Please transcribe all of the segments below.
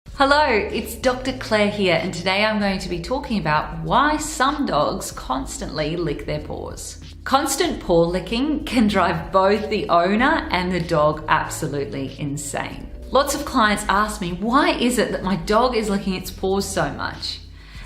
Hello, it's Dr. Claire here, and today I'm going to be talking about why some dogs constantly lick their paws. Constant paw licking can drive both the owner and the dog absolutely insane. Lots of clients ask me, why is it that my dog is licking its paws so much?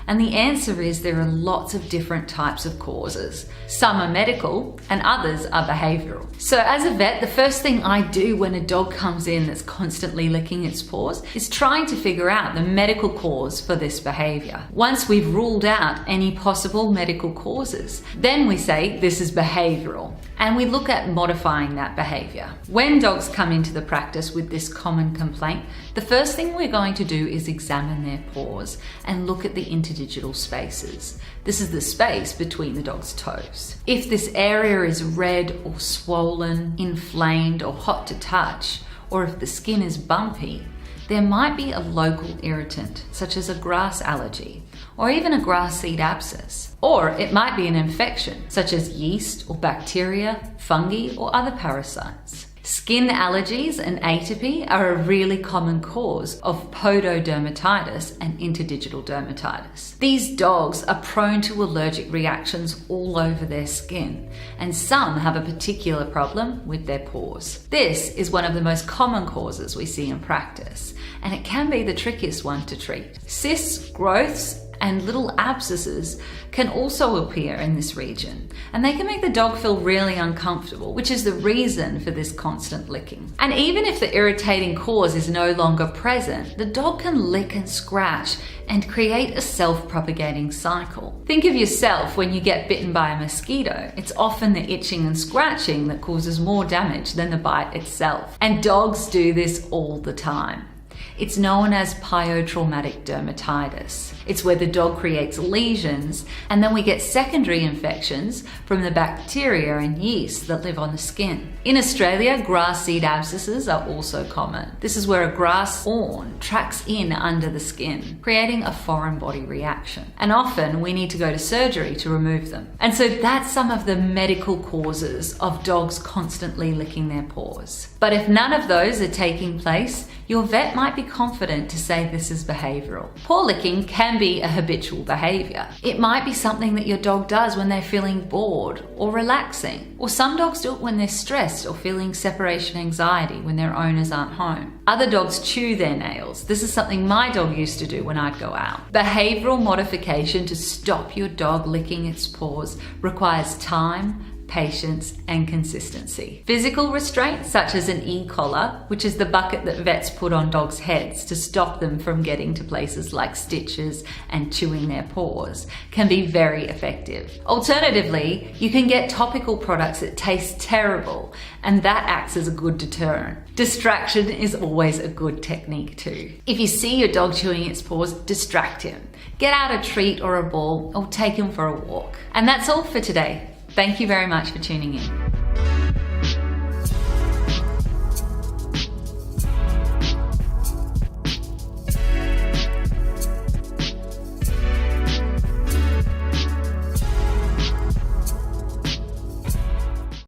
And the answer is there are lots of different types of causes. Some are medical and others are behavioural. So as a vet, the first thing I do when a dog comes in that's constantly licking its paws is trying to figure out the medical cause for this behaviour. Once we've ruled out any possible medical causes, then we say this is behavioural, and we look at modifying that behaviour. When dogs come into the practice with this common complaint, the first thing we're going to do is examine their paws and look at the interdigital spaces. This is the space between the dog's toes. If this area is red or swollen, inflamed or hot to touch, or if the skin is bumpy, there might be a local irritant, such as a grass allergy, or even a grass seed abscess. Or it might be an infection, such as yeast or bacteria, fungi, or other parasites. Skin allergies and atopy are a really common cause of pododermatitis and interdigital dermatitis. These dogs are prone to allergic reactions all over their skin, and some have a particular problem with their paws. This is one of the most common causes we see in practice, and it can be the trickiest one to treat. Cysts, growths, and little abscesses can also appear in this region, and they can make the dog feel really uncomfortable, which is the reason for this constant licking. And even if the irritating cause is no longer present, the dog can lick and scratch and create a self-propagating cycle. Think of yourself when you get bitten by a mosquito. It's often the itching and scratching that causes more damage than the bite itself. And dogs do this all the time. It's known as pyotraumatic dermatitis. It's where the dog creates lesions, and then we get secondary infections from the bacteria and yeast that live on the skin. In Australia, grass seed abscesses are also common. This is where a grass thorn tracks in under the skin, creating a foreign body reaction. And often we need to go to surgery to remove them. And so that's some of the medical causes of dogs constantly licking their paws. But if none of those are taking place, your vet might be confident to say this is behavioural. Paw licking can be a habitual behaviour. It might be something that your dog does when they're feeling bored or relaxing, or some dogs do it when they're stressed or feeling separation anxiety when their owners aren't home. Other dogs chew their nails. This is something my dog used to do when I'd go out. Behavioural modification to stop your dog licking its paws requires time, patience, and consistency. Physical restraint, such as an e-collar, which is the bucket that vets put on dogs' heads to stop them from getting to places like stitches and chewing their paws, can be very effective. Alternatively, you can get topical products that taste terrible, and that acts as a good deterrent. Distraction is always a good technique too. If you see your dog chewing its paws, distract him. Get out a treat or a ball, or take him for a walk. And that's all for today. Thank you very much for tuning in.